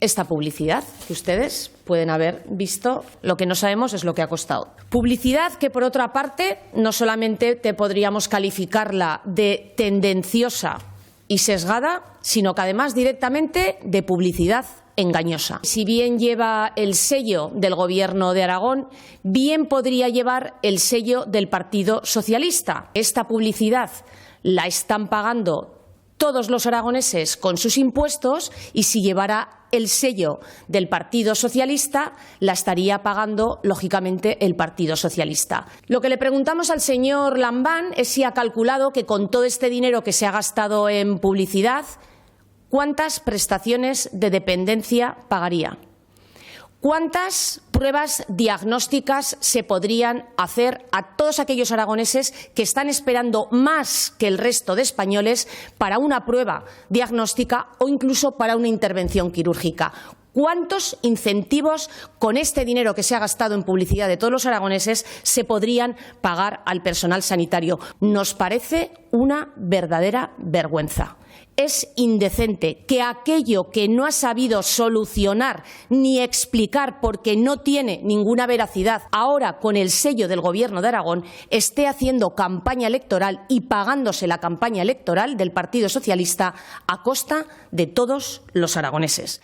esta publicidad que ustedes pueden haber visto. Lo que no sabemos es lo que ha costado. Publicidad que, por otra parte, no solamente podríamos calificarla de tendenciosa y sesgada, sino que además directamente de publicidad engañosa. Si bien lleva el sello del Gobierno de Aragón, bien podría llevar el sello del Partido Socialista. Esta publicidad la están pagando todos los aragoneses con sus impuestos, y si llevara el sello del Partido Socialista, la estaría pagando, lógicamente, el Partido Socialista. Lo que le preguntamos al señor Lambán es si ha calculado que con todo este dinero que se ha gastado en publicidad, ¿cuántas prestaciones de dependencia pagaría? ¿Cuántas pruebas diagnósticas se podrían hacer a todos aquellos aragoneses que están esperando más que el resto de españoles para una prueba diagnóstica o incluso para una intervención quirúrgica? ¿Cuántos incentivos con este dinero que se ha gastado en publicidad de todos los aragoneses se podrían pagar al personal sanitario? Nos parece una verdadera vergüenza. Es indecente que aquello que no ha sabido solucionar ni explicar porque no tiene ninguna veracidad, ahora con el sello del Gobierno de Aragón, esté haciendo campaña electoral y pagándose la campaña electoral del Partido Socialista a costa de todos los aragoneses.